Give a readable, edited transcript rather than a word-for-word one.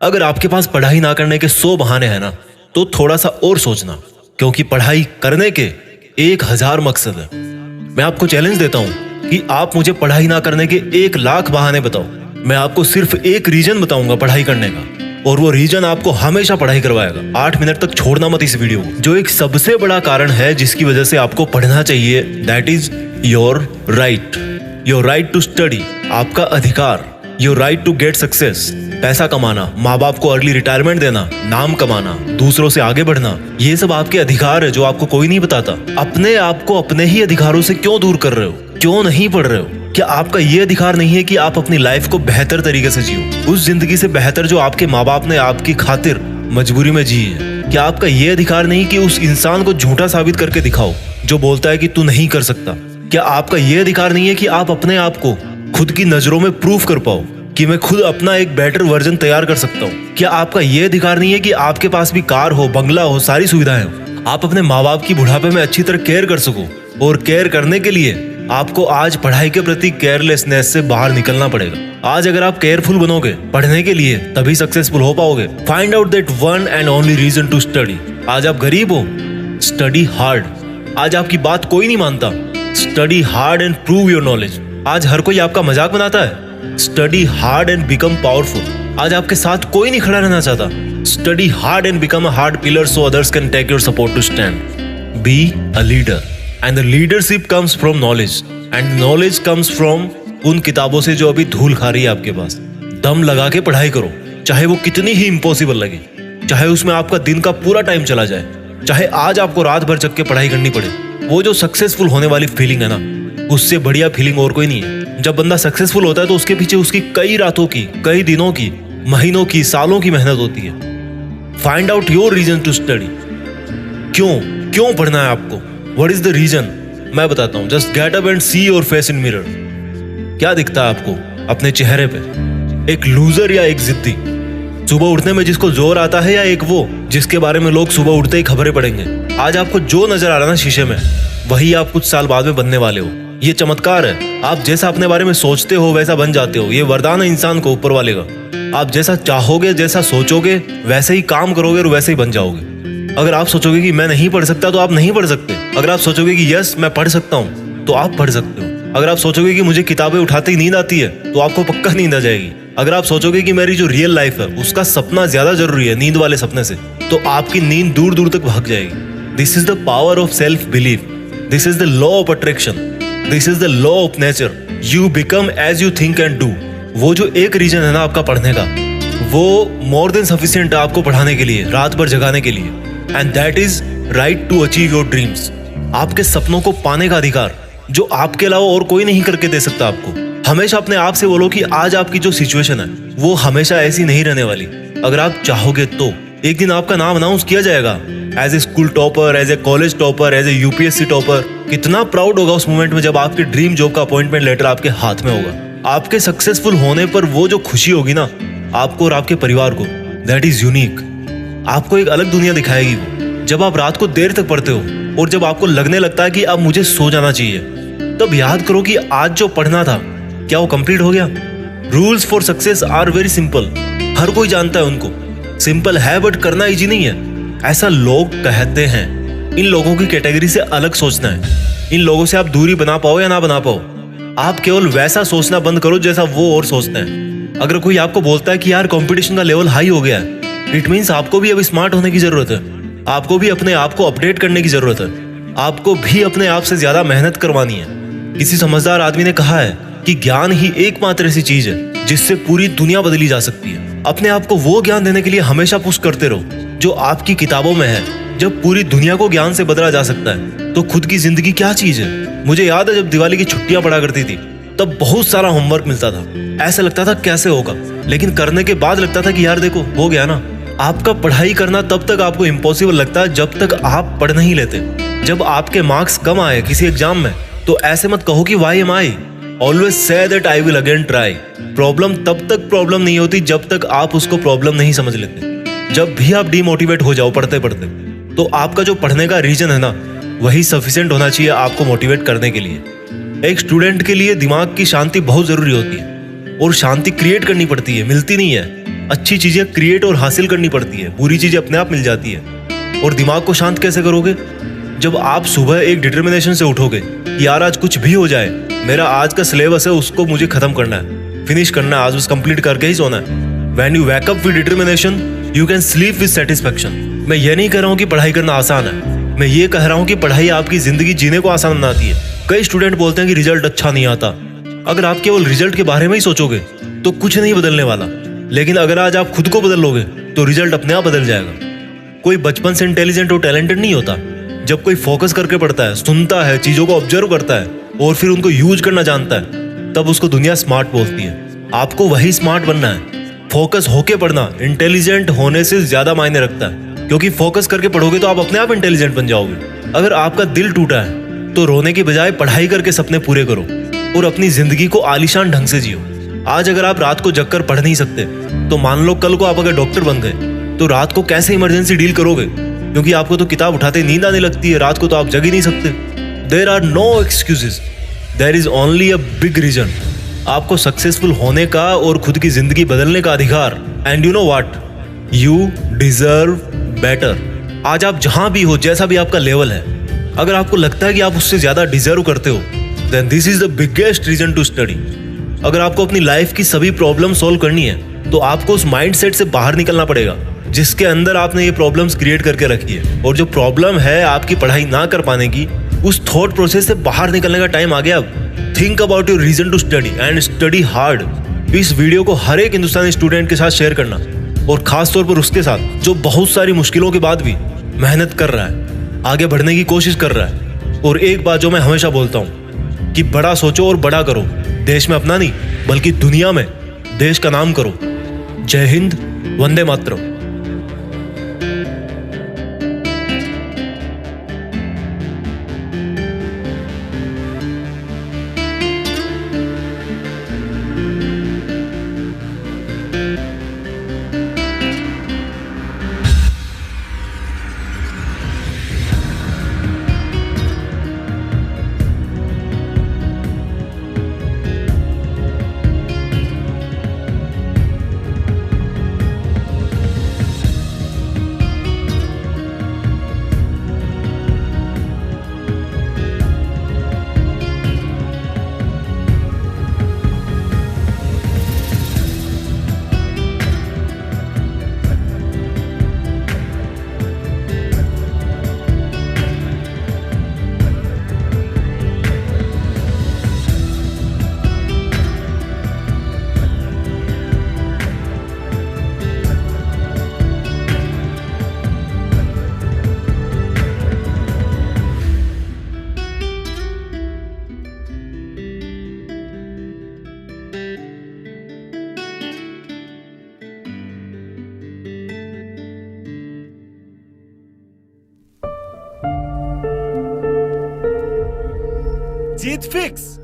अगर आपके पास पढ़ाई ना करने के 100 बहाने हैं ना, तो थोड़ा सा और सोचना, क्योंकि पढ़ाई करने के 1000 मकसद है। मैं आपको चैलेंज देता हूं कि आप मुझे पढ़ाई ना करने के 1,00,000 बहाने बताओ। मैं आपको सिर्फ एक रीजन बताऊंगा पढ़ाई करने का, और वो रीजन आपको हमेशा पढ़ाई करवाएगा। 8 मिनट तक छोड़ना मत इस वीडियो को। जो एक सबसे बड़ा कारण है जिसकी वजह से आपको पढ़ना चाहिए, that is your right to study. आपका अधिकार, your right to get success. पैसा कमाना, माँ बाप को अर्ली रिटायरमेंट देना, नाम कमाना, दूसरों से आगे बढ़ना, ये सब आपके अधिकार है जो आपको कोई नहीं बताता। अपने आप को अपने ही अधिकारों से क्यों दूर कर रहे हो? क्यों नहीं पढ़ रहे हो? क्या आपका ये अधिकार नहीं है कि आप अपनी लाइफ को बेहतर तरीके से जियो, उस जिंदगी से बेहतर जो आपके माँ बाप ने आपकी खातिर मजबूरी में जी है? क्या आपका ये अधिकार नहीं कि उस इंसान को झूठा साबित करके दिखाओ जो बोलता है कि तू नहीं कर सकता? क्या आपका ये अधिकार नहीं है कि आप अपने आप को खुद की नजरों में प्रूफ कर पाओ कि मैं खुद अपना एक बेटर वर्जन तैयार कर सकता हूँ? क्या आपका ये अधिकार नहीं है कि आपके पास भी कार हो, बंगला हो, सारी सुविधाएं हो, आप अपने माँ बाप की बुढ़ापे में अच्छी तरह केयर कर सको? और केयर करने के लिए आपको आज पढ़ाई के प्रति केयरलेसनेस से बाहर निकलना पड़ेगा। आज अगर आप केयरफुल बनोगे पढ़ने के लिए, तभी सक्सेसफुल हो पाओगे। Find out that one and only reason to study. आज आप गरीब हो, स्टडी हार्ड। आज आपकी बात कोई नहीं मानता, study hard and prove your knowledge. आज हर कोई आपका मजाक बनाता है, study hard and become powerful. आज आपके साथ कोई नहीं खड़ा रहना चाहता, study hard and become a hard pillar so others can take your support to stand. Be a leader and the leadership comes from knowledge and knowledge comes from उन किताबों से जो अभी धूल खा रही है आपके पास। दम लगा के पढ़ाई करो, चाहे वो कितनी ही इम्पॉसिबल लगे, चाहे उसमें आपका दिन का पूरा टाइम चला जाए, चाहे आज आपको रात भर जग के पढ़ाई करनी पड़े। वो जो सक्सेसफुल होने वाली फीलिंग है ना, उससे बढ़िया फीलिंग और कोई नहीं है। जब बंदा सक्सेसफुल होता है तो उसके पीछे उसकी कई रातों की, कई दिनों की, महीनों की, सालों की मेहनत होती है। Find out your reason to study. क्यों पढ़ना है आपको? What is the reason? मैं बताता हूं। Just get up and see your face in mirror. क्या दिखता है आपको अपने चेहरे पे? एक लूजर या एक जिद्दी? सुबह उठने में जिसको जोर आता है, या एक वो जिसके बारे में लोग सुबह उठते ही खबरें पढ़ेंगे? आज आपको जो नजर आ रहा है ना शीशे में, वही आप कुछ साल बाद में बनने वाले हो। ये चमत्कार है। आप जैसा अपने बारे में सोचते हो वैसा बन जाते हो। ये वरदान है इंसान को ऊपर वाले का। आप जैसा चाहोगे, जैसा सोचोगे, वैसे ही काम करोगे और वैसे ही बन जाओगे। अगर आप सोचोगे कि मैं नहीं पढ़ सकता, तो आप नहीं पढ़ सकते। अगर आप सोचोगे कि यस मैं पढ़ सकता हूँ, तो आप पढ़ सकते हो। अगर आप सोचोगे कि मुझे किताबें उठाते ही नींद आती है, तो आपको पक्का नींद आ जाएगी। अगर आप सोचोगे कि मेरी जो रियल लाइफ है उसका सपना ज्यादा जरूरी है नींद वाले सपने से, तो आपकी नींद दूर दूर तक भाग जाएगी। This is the power of self belief. This is the law of attraction. This is the law of nature. You become as you think and do. वो जो एक रीजन है ना आपका पढ़ने का, वो मोर देन सफिशिएंट है आपको पढ़ाने के लिए, रात भर जगाने के लिए। And that is right to achieve your dreams. आपके सपनों को पाने का अधिकार, जो आपके अलावा और कोई नहीं करके दे सकता आपको। हमेशा अपने आप से बोलो कि आज आपकी जो सिचुएशन है वो हमेशा ऐसी नहीं रहने वाली। अगर आप चाहोगे तो एक दिन आपका नाम अनाउंस किया जाएगा as a school topper, as a college topper, as a UPSC topper. कितना प्राउड होगा उस मोमेंट में जब आपके ड्रीम जॉब का अपॉइंटमेंट लेटर आपके हाथ में होगा। आपके सक्सेसफुल होने पर वो जो खुशी होगी ना आपको और आपके परिवार को, दैट इज यूनिक। आपको एक अलग दुनिया दिखाएगी वो। जब आप रात को देर तक पढ़ते हो और जब आपको लगने लगता है कि अब मुझे सो जाना चाहिए, तब याद करो कि आज जो पढ़ना था क्या वो कंप्लीट हो गया? Rules for success are very simple. हर कोई जानता है उनको। सिंपल है बट करना इजी नहीं है, ऐसा लोग कहते हैं। इन लोगों की कैटेगरी से अलग सोचना है। इन लोगों से आप दूरी बना पाओ या ना बना पाओ, आप केवल वैसा सोचना बंद करो जैसा वो और सोचते हैं। अगर कोई आपको बोलता है कि यार कंपटीशन का लेवल हाई हो गया है, इट मीन्स आपको भी अब स्मार्ट होने की जरूरत है। आपको भी अपने आप को अपडेट करने की जरूरत है। आपको भी अपने आप से ज्यादा मेहनत करवानी है। किसी समझदार आदमी ने कहा है कि ज्ञान ही एकमात्र ऐसी चीज है जिससे पूरी दुनिया बदली जा सकती है। अपने आप को वो ज्ञान देने के लिए हमेशा पुश करते रहो जो आपकी किताबों में है। जब पूरी दुनिया को ज्ञान से बदला जा सकता है, तो खुद की जिंदगी क्या चीज है? मुझे याद है जब दिवाली की छुट्टियां पड़ा करती थी, तब बहुत सारा होमवर्क मिलता था। ऐसा लगता था कैसे होगा, लेकिन करने के बाद लगता था कि यार देखो हो गया ना। आपका पढ़ाई करना तब तक आपको इम्पॉसिबल लगता है जब तक आप पढ़ नहीं लेते। जब आपके मार्क्स कम आए किसी एग्जाम में, तो ऐसे मत कहो कि why am I. Always say that I will again try. Problem तब तक प्रॉब्लम नहीं होती जब तक आप उसको प्रॉब्लम नहीं समझ लेते। जब भी आप डिमोटिवेट हो जाओ पढ़ते पढ़ते, तो आपका जो पढ़ने का रीजन है ना, वही सफिशिएंट होना चाहिए आपको मोटिवेट करने के लिए। एक स्टूडेंट के लिए दिमाग की शांति बहुत जरूरी होती है, और शांति क्रिएट करनी पड़ती है, मिलती नहीं है। अच्छी चीजें क्रिएट और हासिल करनी पड़ती है, बुरी चीजें अपने आप मिल जाती है। और दिमाग को शांत कैसे करोगे? जब आप सुबह एक डिटर्मिनेशन से उठोगे कि यार आज कुछ भी हो जाए, मेरा आज का सिलेबस है उसको मुझे खत्म करना है, फिनिश करना है, आज उस कंप्लीट करके ही सोना है। When you wake up with determination, you can sleep with satisfaction. मैं ये नहीं कह रहा हूँ कि पढ़ाई करना आसान है, मैं ये कह रहा हूँ कि पढ़ाई आपकी जिंदगी जीने को आसान बनाती है। कई स्टूडेंट बोलते हैं कि रिजल्ट अच्छा नहीं आता। अगर आप केवल रिजल्ट के बारे में ही सोचोगे तो कुछ नहीं बदलने वाला, लेकिन अगर आज आप खुद को बदल लोगे तो रिजल्ट अपने आप बदल जाएगा। कोई बचपन से इंटेलिजेंट और टैलेंटेड नहीं होता। जब कोई फोकस करके पढ़ता है, सुनता है, चीजों को ऑब्जर्व करता है और फिर उनको यूज करना जानता है, तब उसको दुनिया स्मार्ट बोलती है। आपको वही स्मार्ट बनना है। फोकस होके पढ़ना इंटेलिजेंट होने से ज्यादा मायने रखता है, क्योंकि फोकस करके पढ़ोगे तो आप अपने आप इंटेलिजेंट बन जाओगे। अगर आपका दिल टूटा है तो रोने की बजाय पढ़ाई करके सपने पूरे करो और अपनी जिंदगी को आलीशान ढंग से जियो। आज अगर आप रात को जगकर पढ़ नहीं सकते तो मान लो कल को आप अगर डॉक्टर बन गए तो रात को कैसे इमरजेंसी डील करोगे? क्योंकि आपको तो किताब उठाते नींद आने लगती है, रात को तो आप जग ही नहीं सकते। There are no excuses, there is only a big reason. आपको सक्सेसफुल होने का और खुद की जिंदगी बदलने का अधिकार। And you know what, you deserve better. आज आप जहां भी हो, जैसा भी आपका लेवल है, अगर आपको लगता है कि आप उससे ज्यादा डिजर्व करते हो, then this is the biggest reason to study. अगर आपको अपनी लाइफ की सभी प्रॉब्लम सॉल्व करनी है तो आपको उस माइंडसेट से बाहर निकलना पड़ेगा जिसके अंदर आपने ये प्रॉब्लम्स क्रिएट करके रखी है। और जो प्रॉब्लम है आपकी पढ़ाई ना कर पाने की, उस थॉट प्रोसेस से बाहर निकलने का टाइम आ गया अब। Think about your reason to study and study hard. इस वीडियो को हर एक हिंदुस्तानी स्टूडेंट के साथ शेयर करना, और खास तौर पर उसके साथ जो बहुत सारी मुश्किलों के बाद भी मेहनत कर रहा है, आगे बढ़ने की कोशिश कर रहा है। और एक बात जो मैं हमेशा बोलता हूँ कि बड़ा सोचो और बड़ा करो। देश में अपना नहीं बल्कि दुनिया में देश का नाम करो। जय हिंद, वंदे मातरम। जीत फिक्स।